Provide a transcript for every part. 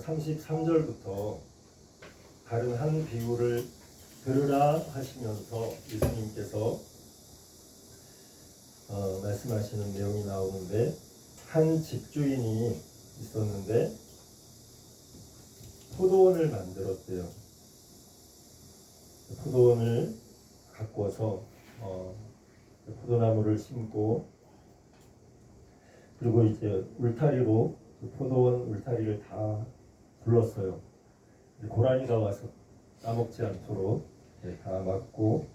33절부터 다른 한 비유를 들으라 하시면서 예수님께서 말씀하시는 내용이 나오는데, 한 집주인이 있었는데 포도원을 만들었대요. 포도원을 가꿔서 포도나무를 심고, 그리고 이제 울타리로 그 포도원 울타리를 다 둘렀어요. 고라니가 와서 따먹지 않도록 다 막고,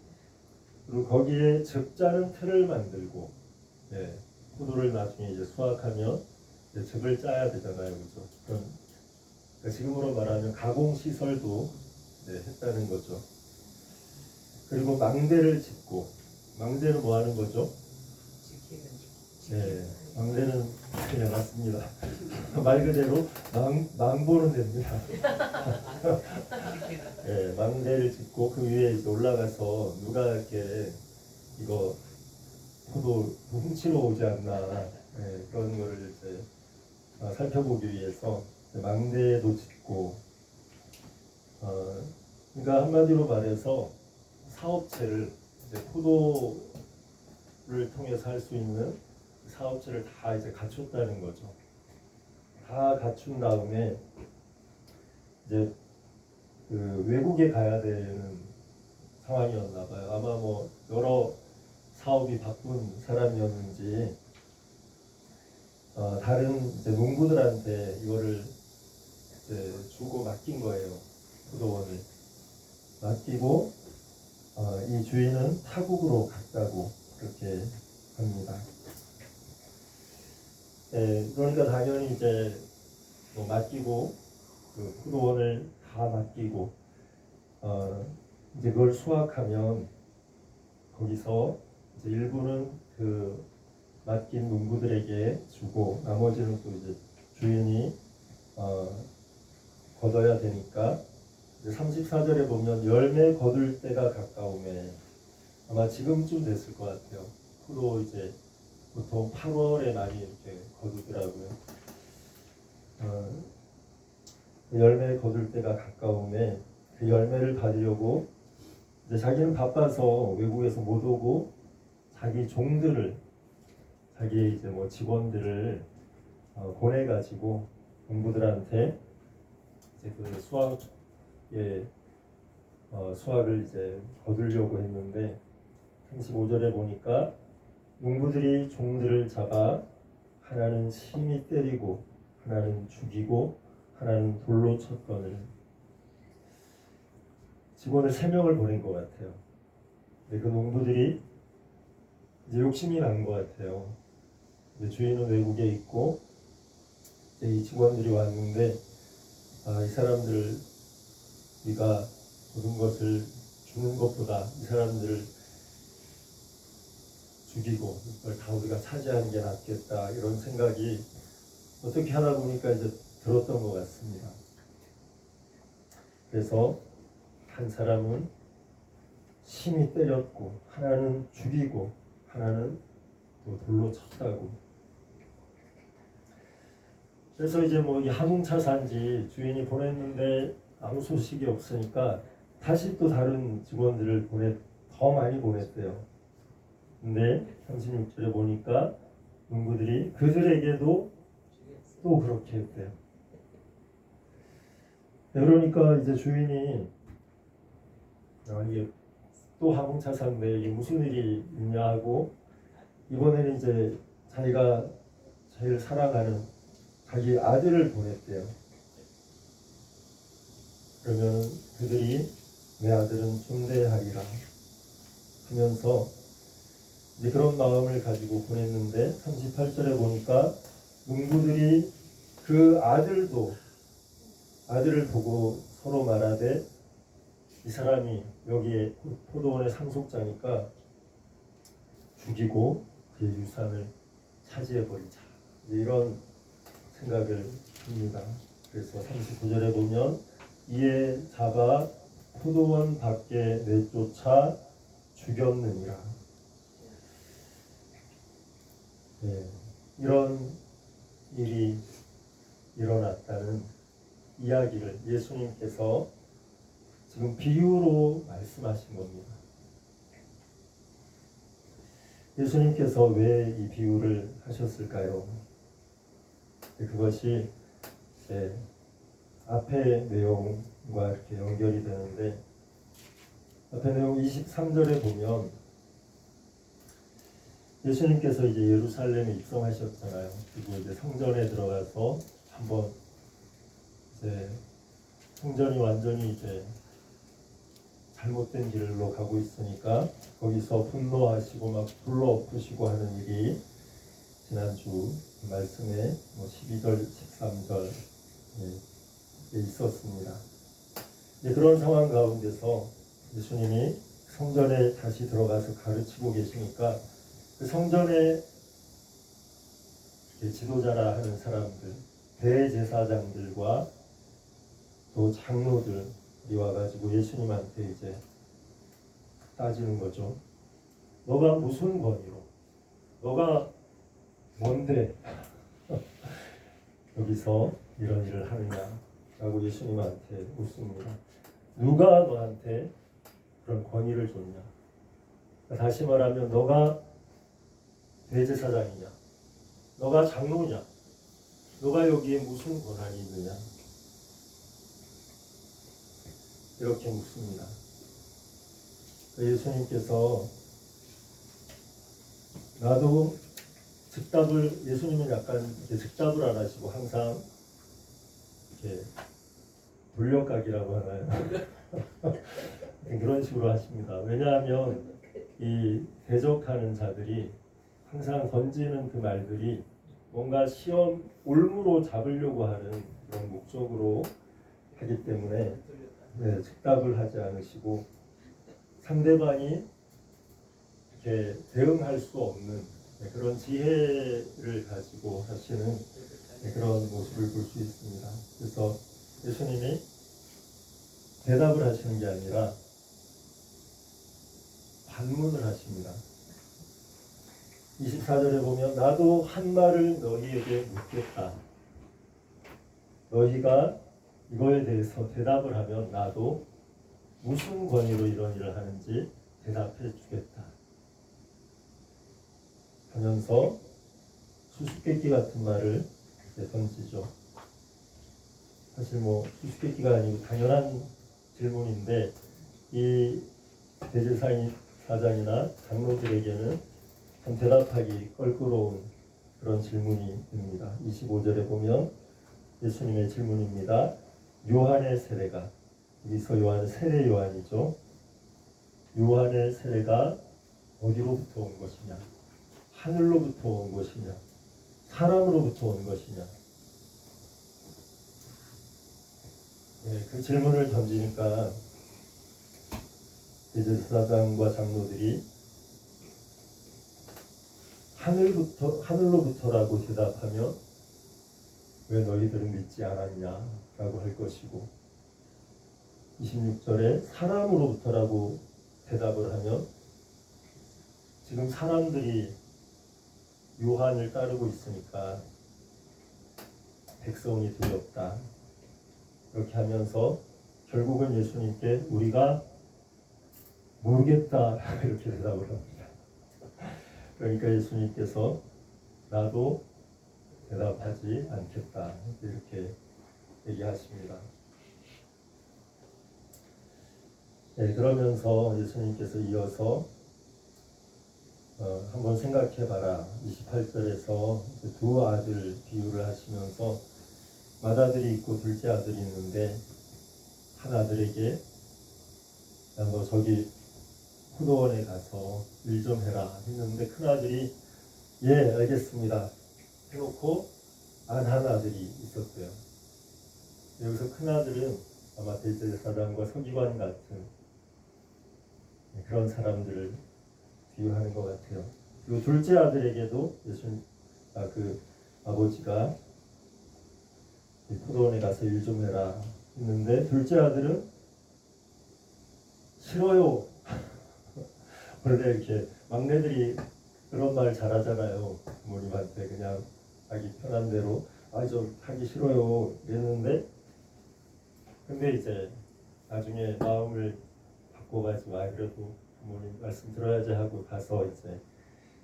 그리고 거기에 즙자는 틀을 만들고, 포도를 나중에 이제 수확하면 이제 즙을 짜야 되잖아요, 그죠? 그럼 지금으로 말하면 가공 시설도 했다는 거죠. 그리고 망대를 짓고, 망대는 뭐 하는 거죠? 망대는 그냥 맞습니다. 말 그대로 망보는 됩니다. 망대를 짓고 그 위에 이제 올라가서 누가 이렇게 이거 포도 훔치러 오지 않나, 그런 거를 이제 살펴보기 위해서 망대도 짓고, 그러니까 한마디로 말해서 사업체를, 이제 포도를 통해서 할 수 있는 사업체를 다 이제 갖췄다는 거죠. 다 갖춘 다음에 이제 그 외국에 가야 되는 상황이었나 봐요. 아마 뭐 여러 사업이 바쁜 사람이었는지 다른 이제 농부들한테 이거를 이제 주고 맡긴 거예요. 포도원을 맡기고, 이 주인은 타국으로 갔다고 그렇게 합니다. 그러니까 당연히 이제 뭐 맡기고, 그 포도원을 다 맡기고, 이제 그걸 수확하면 거기서 이제 일부는 그 맡긴 농부들에게 주고, 나머지는 또 이제 주인이 거둬야 되니까, 34절에 보면 열매 거둘 때가 가까우면, 아마 지금쯤 됐을 것 같아요. 포도 이제 보통 8월에 많이 이렇게 거두더라고요. 열매 거둘 때가 가까우면 그 열매를 받으려고 이제 자기는 바빠서 외국에서 못 오고, 자기 종들을, 자기 이제 뭐 직원들을 보내가지고 농부들한테 이제 그 수확을 이제 거두려고 했는데, 35절에 보니까 농부들이 종들을 잡아 하나는 심히 때리고 하나는 죽이고 하나는 돌로 쳤거늘. 직원을 3명을 보낸 것 같아요. 근데 그 농부들이 이제 욕심이 난 것 같아요. 이제 주인은 외국에 있고, 이제 이 직원들이 왔는데, 이 사람들 우리가 모든 것을 주는 것보다 이 사람들을 죽이고 이걸 다 우리가 차지하는 게 낫겠다, 이런 생각이 어떻게 하다 보니까 이제 들었던 것 같습니다. 그래서 한 사람은 심히 때렸고, 하나는 죽이고, 하나는 또 돌로 쳤다고. 그래서 이제 뭐 이 화물차 산지 주인이 보냈는데 아무 소식이 없으니까 다시 또 다른 직원들을 더 많이 보냈대요. 근데 36절에 보니까 농부들이 그들에게도 또 그렇게 했대요. 그러니까 이제 주인이 이게 또 화물차 산데 이게 무슨 일이 있냐 하고, 이번에는 이제 자기가 제일 사랑하는 자기 아들을 보냈대요. 그러면 그들이 내 아들은 존대하리라 하면서 이제 그런 마음을 가지고 보냈는데, 38절에 보니까 농부들이 그 아들을 보고 서로 말하되, 이 사람이 여기에 포도원의 상속자니까 죽이고 그의 유산을 차지해버리자, 이런 생각을 합니다. 그래서 39절에 보면 이에 잡아 포도원 밖에 내쫓아 죽였느니라. 이런 일이 일어났다는 이야기를 예수님께서 지금 비유로 말씀하신 겁니다. 예수님께서 왜 이 비유를 하셨을까요? 그것이 이제 앞의 내용과 이렇게 연결이 되는데, 앞의 내용 23절에 보면 예수님께서 이제 예루살렘에 입성하셨잖아요. 그리고 이제 성전에 들어가서 한번 이제 성전이 완전히 이제 잘못된 길로 가고 있으니까 거기서 분노하시고 막 불러엎으시고 하는 일이 지난주 말씀에 12절, 13절 있었습니다. 그런 상황 가운데서 예수님이 성전에 다시 들어가서 가르치고 계시니까 그 성전에 지도자라 하는 사람들, 대제사장들과 또 장로들이 와가지고 예수님한테 이제 따지는 거죠. 너가 무슨 권위로? 너가 뭔데 여기서 이런 일을 하느냐라고 예수님한테 묻습니다. 누가 너한테 그런 권위를 줬냐? 다시 말하면 너가 대제사장이냐? 너가 장로냐? 너가 여기에 무슨 권한이 있느냐? 이렇게 묻습니다. 예수님께서 나도 즉답을, 예수님은 약간 이렇게 즉답을 안 하시고 항상 이렇게 돌려가기라고 하나요? 그런 식으로 하십니다. 왜냐하면 이 대적하는 자들이 항상 던지는 그 말들이 뭔가 시험 올무로 잡으려고 하는 그런 목적으로 하기 때문에 즉답을 하지 않으시고 상대방이 이렇게 대응할 수 없는 그런 지혜를 가지고 하시는 그런 모습을 볼 수 있습니다. 그래서 예수님이 대답을 하시는 게 아니라 반문을 하십니다. 24절에 보면 나도 한 말을 너희에게 묻겠다. 너희가 이거에 대해서 대답을 하면 나도 무슨 권위로 이런 일을 하는지 대답해 주겠다 하면서 수수께끼 같은 말을 던지죠. 사실 수수께끼가 아니고 당연한 질문인데 이 대제사장이나 장로들에게는 참 대답하기 껄끄러운 그런 질문이 됩니다. 25절에 보면 예수님의 질문입니다. 요한의 세례가, 여기서 요한은 세례 요한이죠. 요한의 세례가 어디로부터 온 것이냐? 하늘로부터 온 것이냐? 사람으로부터 온 것이냐? 그 질문을 던지니까 대제사장과 장로들이 하늘로부터라고 대답하면 왜 너희들은 믿지 않았냐라고 할 것이고, 26절에 사람으로부터라고 대답을 하면 지금 사람들이 요한을 따르고 있으니까 백성이 두렵다 이렇게 하면서 결국은 예수님께 우리가 모르겠다 이렇게 대답을 합니다. 그러니까 예수님께서 나도 대답하지 않겠다 이렇게 얘기하십니다. 그러면서 예수님께서 이어서 한번 생각해봐라. 28절에서 두 아들 비유를 하시면서 맏아들이 있고 둘째 아들이 있는데 한 아들에게 너 저기 포도원에 가서 일 좀 해라 했는데 큰 아들이 예 알겠습니다 해놓고 안 한 아들이 있었대요. 여기서 큰 아들은 아마 대제사장과 서기관 같은 그런 사람들을 비유하는 것 같아요. 그리고 둘째 아들에게도 그 아버지가 포도원에 가서 일 좀 해라 했는데 둘째 아들은 싫어요. 원래 이렇게 막내들이 그런 말 잘하잖아요. 부모님한테 그냥 자기 편한 대로 저 하기 싫어요 이랬는데 근데 이제 나중에 마음을 바꿔가지 마, 그래도 부모님 말씀 들어야지 하고 가서 이제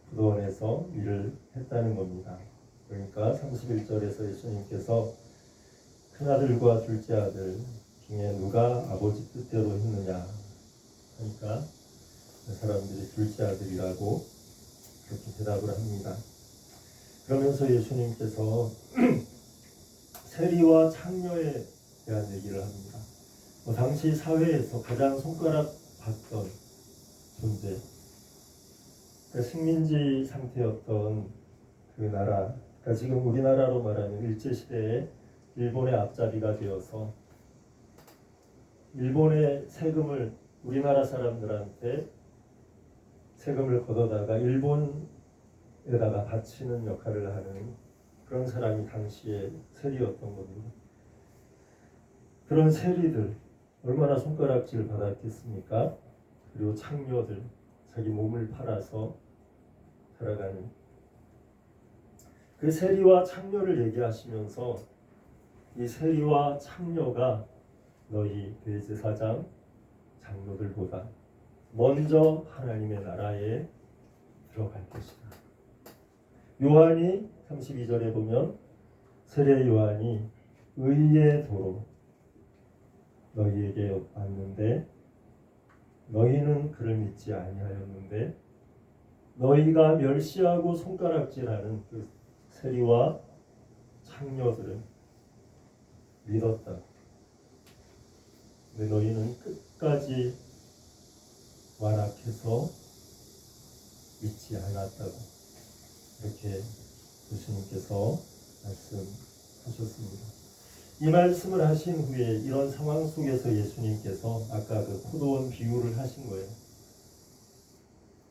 포도원에서 일을 했다는 겁니다. 그러니까 31절에서 예수님께서 큰아들과 둘째 아들 중에 누가 아버지 뜻대로 했느냐 하니까 그 사람들이 둘째 아들이라고 그렇게 대답을 합니다. 그러면서 예수님께서 세리와 창녀에 대한 얘기를 합니다. 당시 사회에서 가장 손가락 받던 존재, 그러니까 식민지 상태였던 그 나라, 그러니까 지금 우리나라로 말하면 일제시대에 일본의 앞잡이가 되어서 일본의 세금을 우리나라 사람들한테 세금을 걷어다가 일본에다가 바치는 역할을 하는 그런 사람이 당시에 세리였던 겁니다. 그런 세리들 얼마나 손가락질 받았겠습니까? 그리고 창녀들 자기 몸을 팔아서 살아가는 그 세리와 창녀를 얘기하시면서 이 세리와 창녀가 너희 대제사장 장로들보다 먼저 하나님의 나라에 들어갈 것이다. 요한이 32절에 보면 세례 요한이 의의 도로 너희에게 왔는데 너희는 그를 믿지 아니하였는데 너희가 멸시하고 손가락질하는 그 세리와 창녀들은 믿었다. 근데 너희는 끝까지 완악해서 믿지 않았다고 이렇게 예수님께서 말씀하셨습니다. 이 말씀을 하신 후에 이런 상황 속에서 예수님께서 아까 그 포도원 비유를 하신 거예요.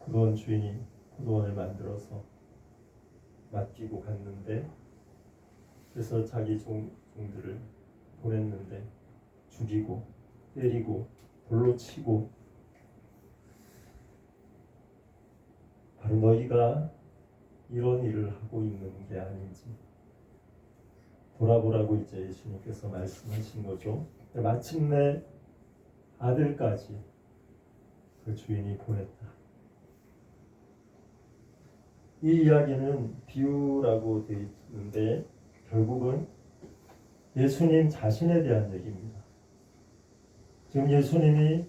포도원 주인이 포도원을 만들어서 맡기고 갔는데 그래서 자기 종들을 보냈는데 죽이고 때리고 돌로 치고 바로 너희가 이런 일을 하고 있는 게 아닌지 돌아보라고 이제 예수님께서 말씀하신 거죠. 마침내 아들까지 그 주인이 보냈다. 이 이야기는 비유라고 되어 있는데 결국은 예수님 자신에 대한 얘기입니다. 지금 예수님이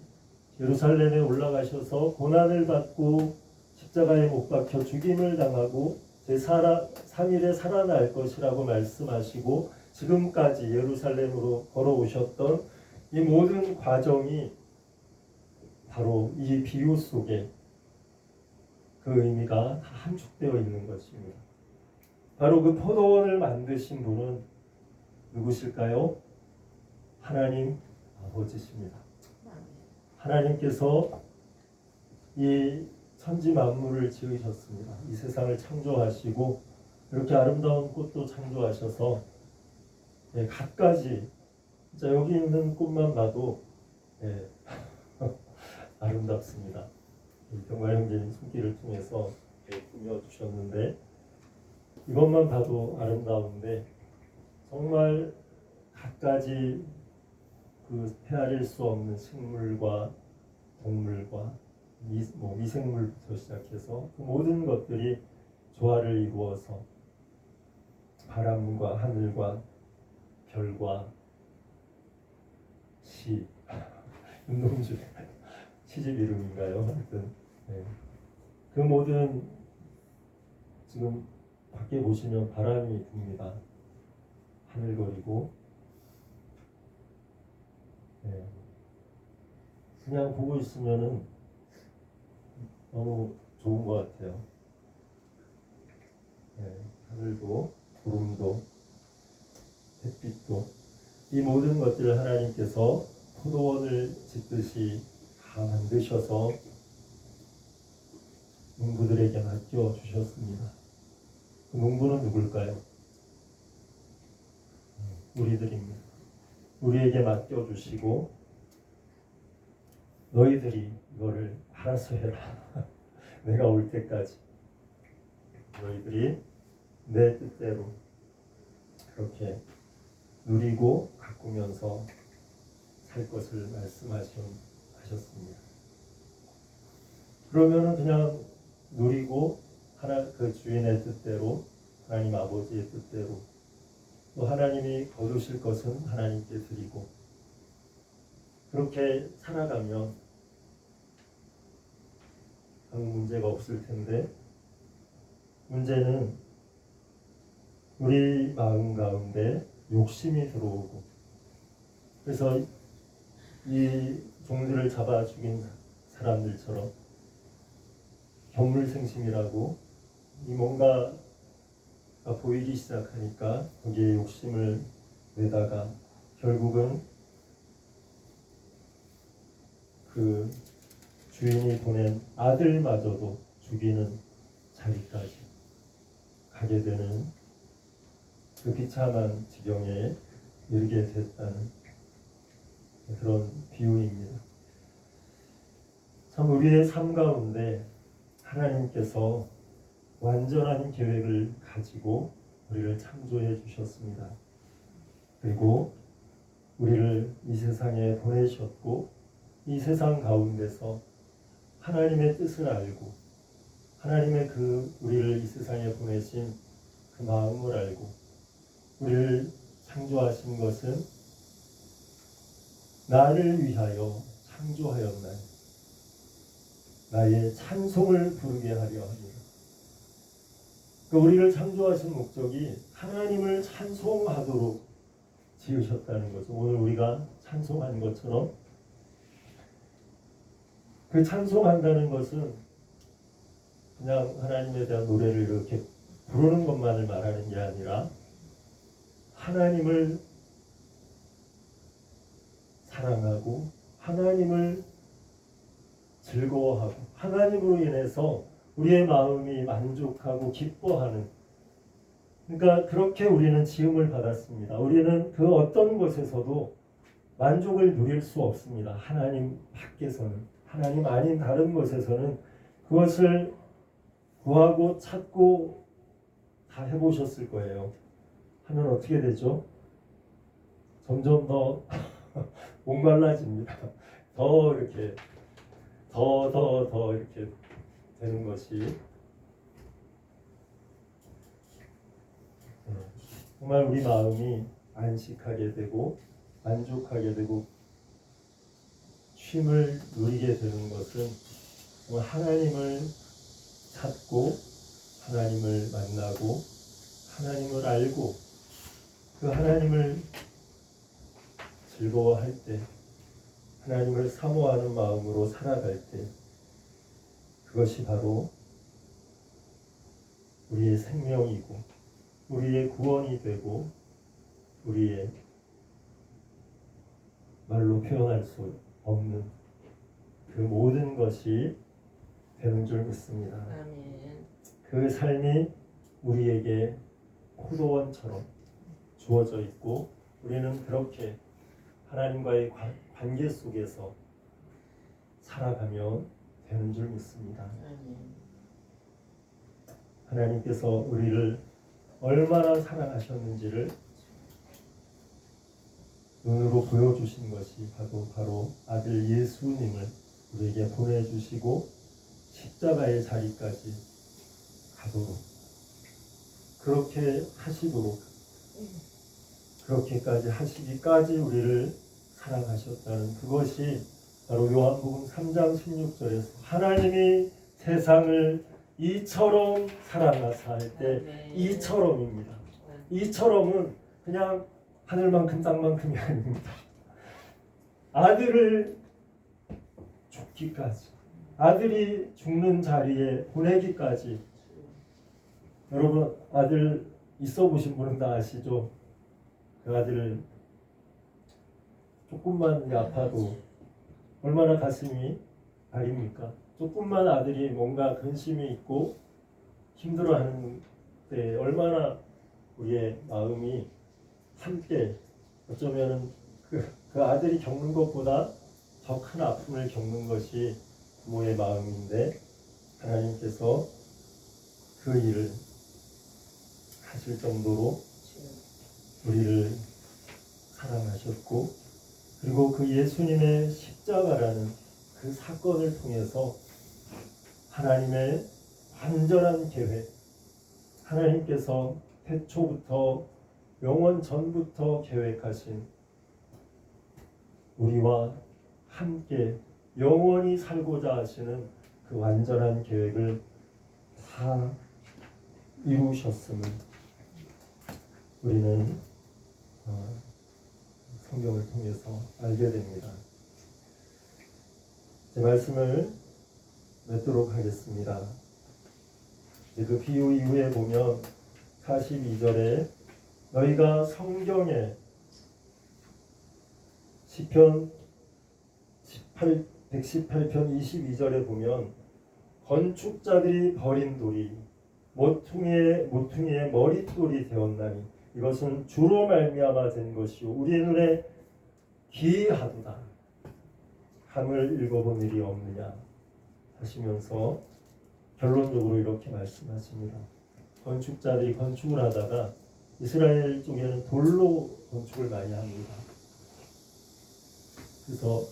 예루살렘에 올라가셔서 고난을 받고 십자가에 못 박혀 죽임을 당하고 제3일에 살아날 것이라고 말씀하시고 지금까지 예루살렘으로 걸어오셨던 이 모든 과정이 바로 이 비유 속에 그 의미가 다 함축되어 있는 것입니다. 바로 그 포도원을 만드신 분은 누구실까요? 하나님 아버지십니다. 하나님께서 이 천지 만물을 지으셨습니다. 이 세상을 창조하시고 이렇게 아름다운 꽃도 창조하셔서 갖가지 진짜 여기 있는 꽃만 봐도 아름답습니다. 정말 형제님 손길을 통해서 꾸며주셨는데 이것만 봐도 아름다운데 정말 갖가지 그 헤아릴 수 없는 식물과 동물과 미생물부터 시작해서 그 모든 것들이 조화를 이루어서 바람과 하늘과 별과 윤동주 시집 이름인가요? 하여튼 그 모든 지금 밖에 보시면 바람이 붑니다. 하늘거리고 그냥 보고 있으면은 너무 좋은 것 같아요. 하늘도 구름도 햇빛도 이 모든 것들을 하나님께서 포도원을 짓듯이 다 만드셔서 농부들에게 맡겨주셨습니다. 그 농부는 누굴까요? 우리들입니다. 우리에게 맡겨주시고 너희들이 이거를 알아서 해라. 내가 올 때까지 너희들이 내 뜻대로 그렇게 누리고 가꾸면서 살 것을 말씀하셨습니다. 그러면은 그냥 누리고 그 주인의 뜻대로, 하나님 아버지의 뜻대로, 또 하나님이 거두실 것은 하나님께 드리고, 그렇게 살아가면 아무 문제가 없을 텐데, 문제는 우리 마음 가운데 욕심이 들어오고, 그래서 이 종들을 잡아 죽인 사람들처럼 경물생심이라고 이 뭔가 보이기 시작하니까 거기에 욕심을 내다가 결국은 그 주인이 보낸 아들마저도 죽이는 자리까지 가게 되는 그 비참한 지경에 이르게 됐다는 그런 비유입니다. 참 우리의 삶 가운데 하나님께서 완전한 계획을 가지고 우리를 창조해 주셨습니다. 그리고 우리를 이 세상에 보내셨고, 이 세상 가운데서 하나님의 뜻을 알고, 하나님의 우리를 이 세상에 보내신 그 마음을 알고, 우리를 창조하신 것은 나를 위하여 창조하였나니 나의 찬송을 부르게 하려 합니다. 우리를 창조하신 목적이 하나님을 찬송하도록 지으셨다는 거죠. 오늘 우리가 찬송한 것처럼 그 찬송한다는 것은 그냥 하나님에 대한 노래를 이렇게 부르는 것만을 말하는 게 아니라 하나님을 사랑하고 하나님을 즐거워하고 하나님으로 인해서 우리의 마음이 만족하고 기뻐하는, 그러니까 그렇게 우리는 지음을 받았습니다. 우리는 그 어떤 곳에서도 만족을 누릴 수 없습니다. 하나님 밖에서는, 하나님 아닌 다른 곳에서는 그것을 구하고 찾고 다 해보셨을 거예요. 하면 어떻게 되죠? 점점 더 목말라집니다. 더 이렇게 더 이렇게 되는 것이 정말 우리 마음이 안식하게 되고 만족하게 되고 쉼을 누리게 되는 것은 정말 하나님을 찾고 하나님을 만나고 하나님을 알고 그 하나님을 즐거워할 때, 하나님을 사모하는 마음으로 살아갈 때, 그것이 바로 우리의 생명이고 우리의 구원이 되고 우리의 말로 표현할 수 없는 그 모든 것이 되는 줄 믿습니다. 아멘. 그 삶이 우리에게 포도원처럼 주어져 있고 우리는 그렇게 하나님과의 관계 속에서 살아가면 되는 줄 믿습니다. 아멘. 하나님께서 우리를 얼마나 사랑하셨는지를 눈으로 보여주신 것이 바로 아들 예수님을 우리에게 보내주시고 십자가의 자리까지 가도록 그렇게 하시도록 그렇게까지 하시기까지 우리를 사랑하셨다는 그것이 바로 요한복음 3장 16절에서 하나님이 세상을 이처럼 사랑하사 할 때 이처럼입니다. 이처럼은 그냥 하늘만큼 땅만큼이 아닙니다. 아들을 죽기까지, 아들이 죽는 자리에 보내기까지. 여러분 아들 있어 보신 분은 다 아시죠? 그 아들 조금만 아파도 얼마나 가슴이 아립니까? 조금만 아들이 뭔가 근심이 있고 힘들어하는 때 얼마나 우리의 마음이 함께 어쩌면 그 아들이 겪는 것보다 더 큰 아픔을 겪는 것이 부모의 마음인데 하나님께서 그 일을 하실 정도로 우리를 사랑하셨고 그리고 그 예수님의 십자가라는 그 사건을 통해서 하나님의 완전한 계획, 하나님께서 태초부터 영원 전부터 계획하신 우리와 함께 영원히 살고자 하시는 그 완전한 계획을 다 이루셨음을 우리는 성경을 통해서 알게 됩니다. 제 말씀을 맺도록 하겠습니다. 그 비유 이후에 보면 42절에 너희가 성경에 시편 118편 22절에 보면 건축자들이 버린 돌이 모퉁이의 머릿돌이 되었나니 이것은 주로 말미암아 된 것이요 우리의 눈에 기이하도다 함을 읽어본 일이 없느냐 하시면서 결론적으로 이렇게 말씀하십니다. 건축자들이 건축을 하다가 이스라엘 쪽에는 돌로 건축을 많이 합니다. 그래서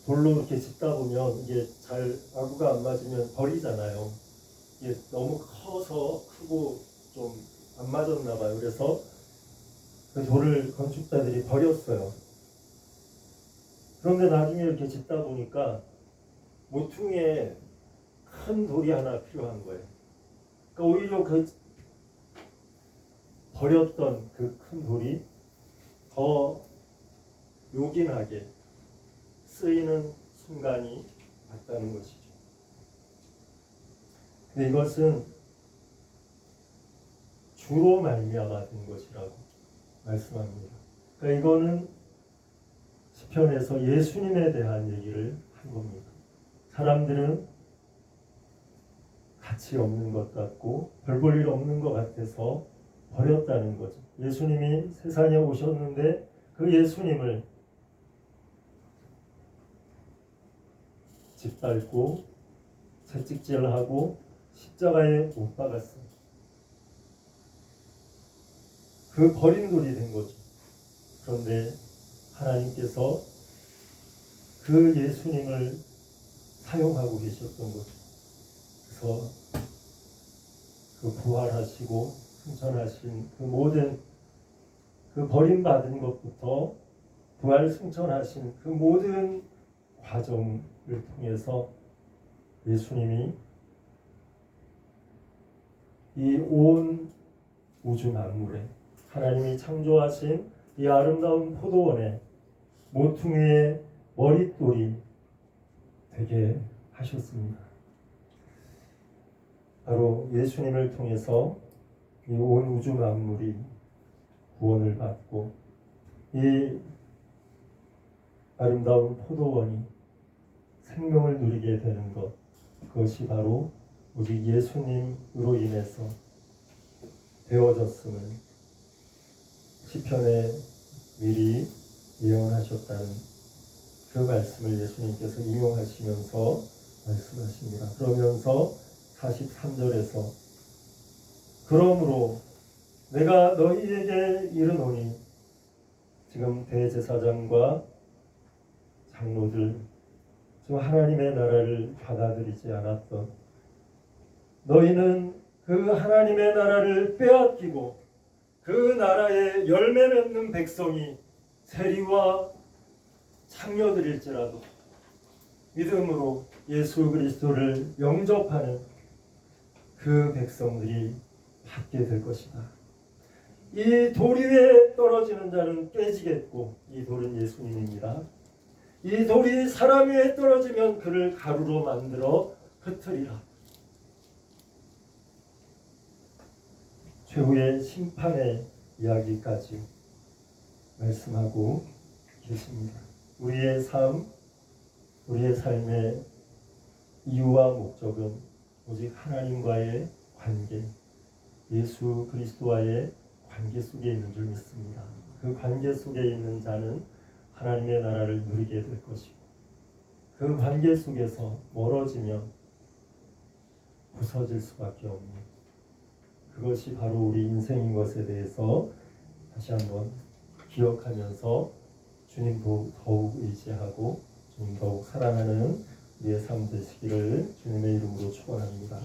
돌로 이렇게 짓다 보면 이게 잘 아구가 안 맞으면 버리잖아요. 이게 너무 커서 크고 좀 안 맞았나 봐요. 그래서 그 돌을 건축자들이 버렸어요. 그런데 나중에 이렇게 짓다 보니까 모퉁이에 큰 돌이 하나 필요한 거예요. 그러니까 오히려 그 버렸던 그 큰 돌이 더 요긴하게 쓰이는 순간이 왔다는 것이죠. 근데 이것은 주로 말미암아 된 것이라고 말씀합니다. 그러니까 이거는 시편에서 예수님에 대한 얘기를 한 겁니다. 사람들은 가치 없는 것 같고 별 볼 일 없는 것 같아서 버렸다는 거죠. 예수님이 세상에 오셨는데 그 예수님을 짓밟고 채찍질하고 십자가에 못 박았어요. 그 버린 돌이 된 거죠. 그런데 하나님께서 그 예수님을 사용하고 계셨던 거죠. 그래서 그 부활하시고 승천하신 그 모든 그 버림받은 것부터 부활 승천하신 그 모든 과정을 통해서 예수님이 이 온 우주 만물에 하나님이 창조하신 이 아름다운 포도원에 모퉁이의 머릿돌이 되게 하셨습니다. 바로 예수님을 통해서 이 온 우주 만물이 구원을 받고 이 아름다운 포도원이 생명을 누리게 되는 것, 그것이 바로 우리 예수님으로 인해서 되어졌음을 시편에 미리 예언하셨다는 그 말씀을 예수님께서 인용하시면서 말씀하십니다. 그러면서 43절에서 그러므로 내가 너희에게 이르노니 지금 대제사장과 장로들 즉 하나님의 나라를 받아들이지 않았던 너희는 그 하나님의 나라를 빼앗기고 그 나라의 열매 맺는 백성이 세리와 창녀들일지라도 믿음으로 예수 그리스도를 영접하는 그 백성들이 받게 될 것이다. 이 돌 위에 떨어지는 자는 깨지겠고 이 돌은 예수님입니다. 이 돌이 사람 위에 떨어지면 그를 가루로 만들어 흩으리라. 최후의 심판의 이야기까지 말씀하고 계십니다. 우리의 삶, 우리의 삶의 이유와 목적은 오직 하나님과의 관계, 예수 그리스도와의 관계 속에 있는 줄 믿습니다. 그 관계 속에 있는 자는 하나님의 나라를 누리게 될 것이고 그 관계 속에서 멀어지면 부서질 수밖에 없는 그것이 바로 우리 인생인 것에 대해서 다시 한번 기억하면서 주님 더욱 의지하고 주님 더욱 사랑하는 우리의 삶 되시기를 주님의 이름으로 축원합니다.